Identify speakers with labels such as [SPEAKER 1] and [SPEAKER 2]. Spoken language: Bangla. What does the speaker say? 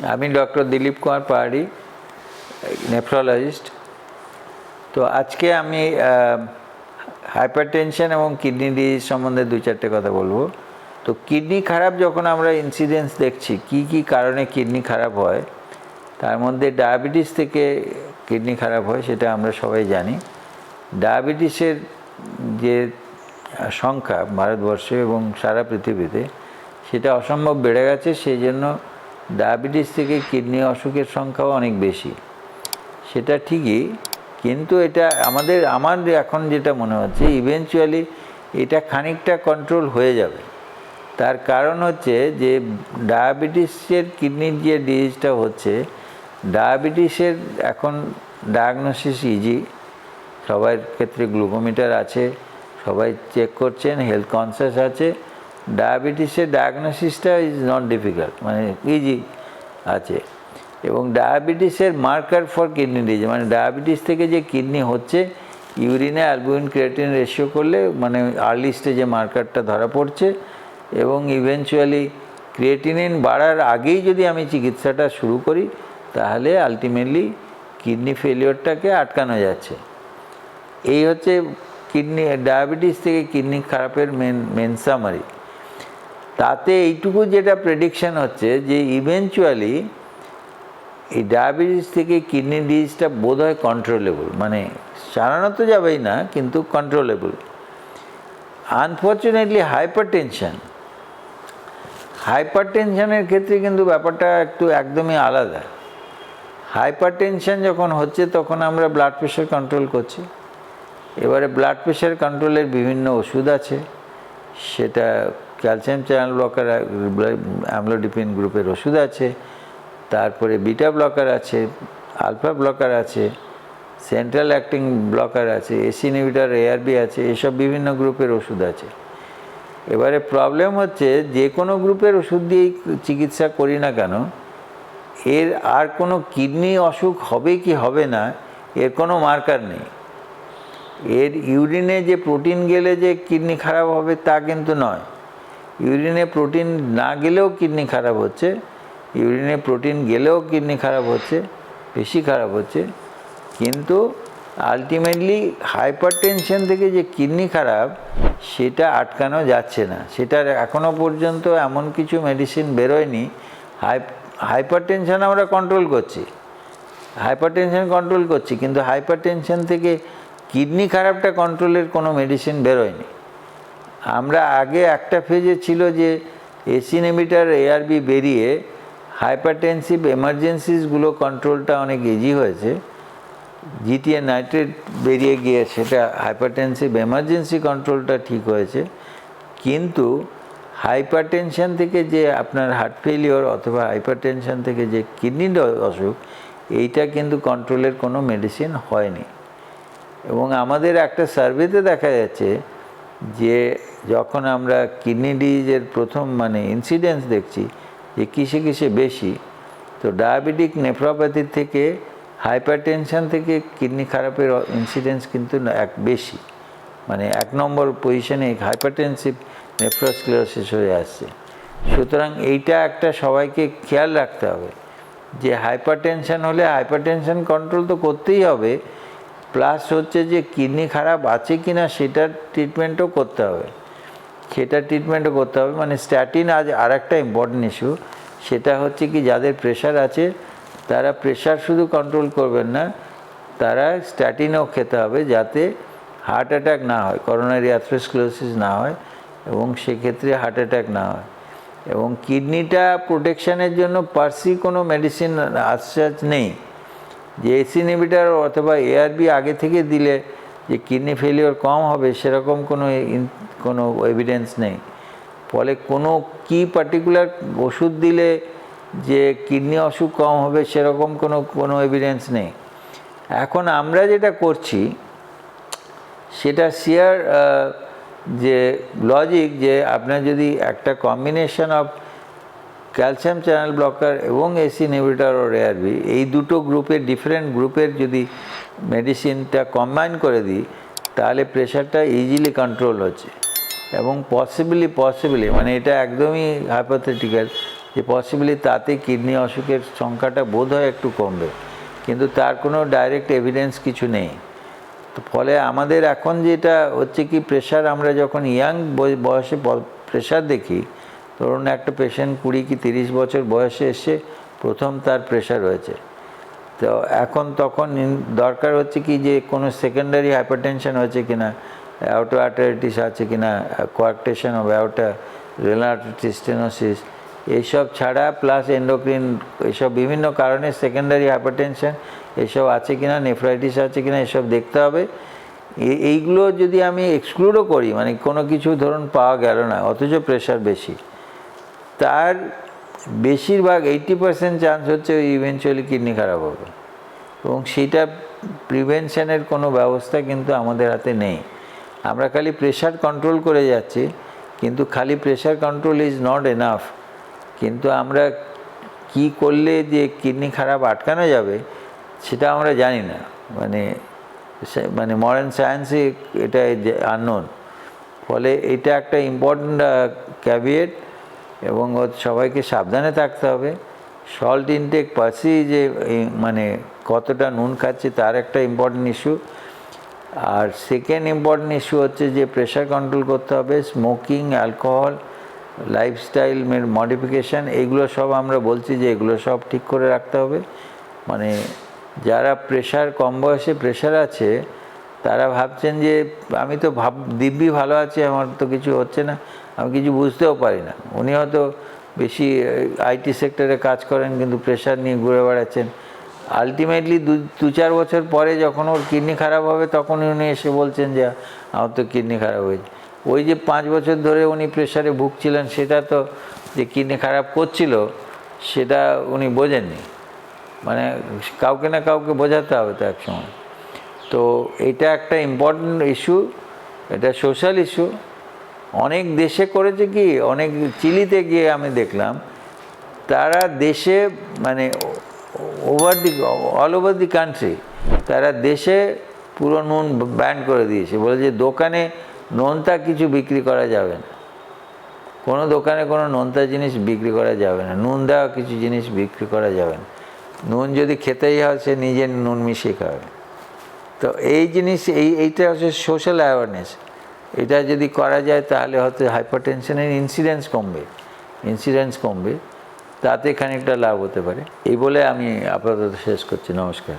[SPEAKER 1] আমি ডক্টর দিলীপ কুমার পাহাড়ি, নেফ্রোলজিস্ট। তো আজকে আমি হাইপারটেনশন এবং কিডনি ডিজিজ সম্বন্ধে দু চারটে কথা বলবো। তো কিডনি খারাপ যখন আমরা ইনসিডেন্স দেখছি, কি কি কারণে কিডনি খারাপ হয়, তার মধ্যে ডায়াবেটিস থেকে কিডনি খারাপ হয় সেটা আমরা সবাই জানি। ডায়াবেটিসের যে সংখ্যা ভারতবর্ষে এবং সারা পৃথিবীতে সেটা অসম্ভব বেড়ে গেছে, সেই জন্য ডায়াবেটিস থেকে কিডনি অসুখের সংখ্যাও অনেক বেশি। সেটা ঠিকই, কিন্তু এটা আমার এখন যেটা মনে হচ্ছে ইভেনচুয়ালি এটা খানিকটা কন্ট্রোল হয়ে যাবে। তার কারণ হচ্ছে যে ডায়াবেটিসের কিডনির যে ডিজিজটা হচ্ছে, ডায়াবেটিসের এখন ডায়াগনোসিস ইজি, সবার ক্ষেত্রে গ্লুকোমিটার আছে, সবাই চেক করছেন, হেলথ কনসিয়াস আছে। ডায়াবেটিসের ডায়াগনোসিসটা ইজ নট ডিফিকাল্ট, মানে ইজি আছে। এবং ডায়াবেটিসের মার্কার ফর কিডনি ডিজিজ, মানে ডায়াবেটিস থেকে যে কিডনি হচ্ছে, ইউরিনে অ্যালবুমিন ক্রিয়েটিন রেশিও করলে মানে আর্লি স্টেজে মার্কারটা ধরা পড়ছে। এবং ইভেনচুয়ালি ক্রিয়েটিনিন বাড়ার আগেই যদি আমি চিকিৎসাটা শুরু করি, তাহলে আলটিমেটলি কিডনি ফেলিওরটাকে আটকানো যাচ্ছে। এই হচ্ছে কিডনি ডায়াবেটিস থেকে কিডনি খারাপের মেন সামারি। তাতে এইটুকু যেটা প্রেডিকশান হচ্ছে যে ইভেনচুয়ালি এই ডায়াবেটিস থেকে কিডনি ডিজিজটা বোধহয় কন্ট্রোলেবল, মানে সারানো তো যাবেই না, কিন্তু কন্ট্রোলেবল। আনফর্চুনেটলি হাইপারটেনশনের ক্ষেত্রে কিন্তু ব্যাপারটা একদমই আলাদা। হাইপারটেনশন যখন হচ্ছে তখন আমরা ব্লাড প্রেশার কন্ট্রোল করছি। এবারে ব্লাড প্রেশার কন্ট্রোলের বিভিন্ন ওষুধ আছে, সেটা ক্যালসিয়াম চ্যানেল ব্লকার, অ্যামলোডিপিন গ্রুপের ওষুধ আছে, তারপরে বিটা ব্লকার আছে, আলফা ব্লকার আছে, সেন্ট্রাল অ্যাক্টিং ব্লকার আছে, এসি ইনহিবিটর এআরবি আছে, এসব বিভিন্ন গ্রুপের ওষুধ আছে। এবারে প্রবলেম হচ্ছে যে কোনো গ্রুপের ওষুধ দিয়েই চিকিৎসা করি না কেন, এর আর কোনো কিডনি অসুখ হবে কি হবে না এর কোনো মার্কার নেই। এর ইউরিনে যে প্রোটিন গেলে যে কিডনি খারাপ হবে তা কিন্তু নয়। ইউরিনে প্রোটিন না গেলেও কিডনি খারাপ হচ্ছে, ইউরিনে প্রোটিন গেলেও কিডনি খারাপ হচ্ছে, বেশি খারাপ হচ্ছে। কিন্তু আলটিমেটলি হাইপারটেনশন থেকে যে কিডনি খারাপ সেটা আটকানো যাচ্ছে না। সেটার এখনও পর্যন্ত এমন কিছু মেডিসিন বেরোয়নি। হাইপারটেনশন আমরা কন্ট্রোল করছি, কিন্তু হাইপারটেনশন থেকে কিডনি খারাপটা কন্ট্রোলের কোনো মেডিসিন বেরোয়নি। আমরা আগে একটা ফেজে ছিল যে এসি ইনহিবিটর এআরবি বেরিয়ে হাইপারটেনসিভ এমার্জেন্সিসগুলো কন্ট্রোলটা অনেক ইজি হয়েছে। জিটিএ নাইট্রেট বেরিয়ে গিয়ে সেটা হাইপারটেনসিভ এমার্জেন্সি কন্ট্রোলটা ঠিক হয়েছে। কিন্তু হাইপারটেনশন থেকে যে আপনার হার্ট ফেলিওর অথবা হাইপারটেনশন থেকে যে কিডনির অসুখ, এইটা কিন্তু কন্ট্রোলের কোনো মেডিসিন হয়নি। এবং আমাদের একটা সার্ভেতে দেখা যাচ্ছে যে যখন আমরা কিডনি ডিজিজের প্রথম ইনসিডেন্স দেখছি যে কিসে বেশি, তো ডায়াবেটিক নেফ্রোপ্যাথি থেকে হাইপারটেনশন থেকে কিডনি খারাপের ইনসিডেন্স কিন্তু বেশি, মানে 1 নম্বর পজিশনে হাইপারটেনসিভ নেফ্রোস্ক্লেরোসিস হয়ে আসছে। সুতরাং এইটা একটা সবাইকে খেয়াল রাখতে হবে যে হাইপারটেনশন হলে হাইপারটেনশন কন্ট্রোল তো করতেই হবে, প্লাস হচ্ছে যে কিডনি খারাপ আছে কি না সেটার ট্রিটমেন্টও করতে হবে। মানে স্ট্যাটিন আজ আর একটা ইম্পর্টেন্ট ইস্যু, সেটা হচ্ছে কি যাদের প্রেশার আছে তারা প্রেশার শুধু কন্ট্রোল করবেন না, তারা স্ট্যাটিনও খেতে হবে যাতে হার্ট অ্যাটাক না হয়, করোনারি অ্যাথেরোস্ক্লেরোসিস না হয় এবং সেক্ষেত্রে হার্ট অ্যাটাক না হয়। এবং কিডনিটা প্রোটেকশানের জন্য পার্সি কোনো মেডিসিন আশ্বাস নেই যে এসি ইনহিবিটর অথবা এআরবি আগে থেকে দিলে যে কিডনি ফেলিওর কম হবে, সেরকম কোনো এভিডেন্স নেই। ফলে কোনো কি পার্টিকুলার ওষুধ দিলে যে কিডনি অসুখ কম হবে সেরকম কোনো এভিডেন্স নেই। এখন আমরা যেটা করছি সেটা শেয়ার যে লজিক, যে আপনার যদি একটা combination of calcium channel blocker এবং এসি ইনহিবিটর ও এআরবি, এই দুটো গ্রুপের ডিফারেন্ট গ্রুপের যদি মেডিসিনটা কম্বাইন করে দিই, তাহলে প্রেশারটা ইজিলি কন্ট্রোল হচ্ছে। এবং পসিবলি মানে এটা একদমই হাইপোথেটিক্যাল, যে পসিবলি তাতে কিডনি অসুখের সংখ্যাটা বোধহয় একটু কমবে, কিন্তু তার কোনো ডাইরেক্ট এভিডেন্স কিছু নেই। তো ফলে আমাদের এখন যেটা হচ্ছে কি, প্রেশার আমরা যখন ইয়াং বয়সে প্রেশার দেখি, ধরুন একটা পেশেন্ট 20 কি 30 বছর বয়সে এসে প্রথম তার প্রেশার হয়েছে, তো এখন তখন দরকার হচ্ছে কি যে কোনো সেকেন্ডারি হাইপারটেনশন হয়েছে কিনা, অ্যাওর্টা আর্টারিটিস আছে কিনা, coarctation of aorta, renal artery stenosis, এইসব ছাড়া প্লাস এন্ডোক্রিন, এইসব বিভিন্ন কারণে সেকেন্ডারি হাইপারটেনশন এসব আছে কিনা, নেফ্রাইটিস আছে কিনা, এসব দেখতে হবে। এইগুলো যদি আমি এক্সক্লুডও করি, মানে কোনো কিছু ধরুন পাওয়া গেল না অথচ প্রেশার বেশি, তার বেশিরভাগ 80% চান্স হচ্ছে ওই ইভেনচুয়ালি কিডনি খারাপ হবে, এবং সেটা প্রিভেনশনের কোনো ব্যবস্থা কিন্তু আমাদের হাতে নেই। আমরা খালি প্রেশার কন্ট্রোল করে যাচ্ছি, কিন্তু খালি pressure control is not enough. কিন্তু আমরা কি করলে যে কিডনি খারাপ আটকানো যাবে সেটা আমরা জানি না, মানে মডার্ন সায়েন্সে এটা আননোন। ফলে এটা একটা ইম্পর্ট্যান্ট ক্যাভিয়েট, এবং সবাইকে সাবধানে থাকতে হবে। সল্ট ইনটেক পাশি যে মানে কতটা নুন খাচ্ছে তার একটা ইম্পর্ট্যান্ট ইস্যু। আর সেকেন্ড ইম্পর্ট্যান্ট ইস্যু হচ্ছে যে প্রেশার কন্ট্রোল করতে হবে, স্মোকিং, অ্যালকোহল, লাইফস্টাইল মডিফিকেশান, এগুলো সব আমরা বলছি যে এগুলো সব ঠিক করে রাখতে হবে। মানে যারা প্রেশার, কম বয়সে প্রেশার আছে, তারা ভাবছেন যে আমি তো দিব্যি ভালো আছি, আমার তো কিছু হচ্ছে না, আমি কিছু বুঝতেও পারি না। উনি হয়তো বেশি আইটি সেক্টরে কাজ করেন, কিন্তু প্রেশার নিয়ে ঘুরে বেড়াচ্ছেন। আলটিমেটলি 2-4 বছর পরে যখন ওর কিডনি খারাপ হবে, তখন উনি এসে বলছেন যে আমার তো কিডনি খারাপ হয়েছে। ওই যে 5 বছর ধরে উনি প্রেশারে ভুগছিলেন, সেটা তো যে কিডনি খারাপ করছিল সেটা উনি বোঝেননি। মানে কাউকে না কাউকে বোঝাতে হবে তো একসময়। তো এটা একটা ইম্পর্ট্যান্ট ইস্যু, এটা সোশ্যাল ইস্যু। অনেক দেশে করেছে কি, অনেক চিলিতে গিয়ে আমি দেখলাম তারা দেশে, মানে অল ওভার দি কান্ট্রি, তারা দেশে পুরো নুন ব্যান করে দিয়েছে, বলে যে দোকানে নোনতা কিছু বিক্রি করা যাবে না, কোনো দোকানে কোনো নোনতা জিনিস বিক্রি করা যাবে না, নুন দেওয়া কিছু জিনিস বিক্রি করা যাবে না। নুন যদি খেতেই হয় সে নিজে নুন মিশিয়ে খাবে। তো এই জিনিস, এইটা হচ্ছে সোশ্যাল অ্যাওয়ারনেস। এটা যদি করা যায় তাহলে হয়তো হাইপারটেনশনের ইনসিডেন্স কমবে, তাতে খানিকটা লাভ হতে পারে। এই বলে আমি আপাতত শেষ করছি। নমস্কার।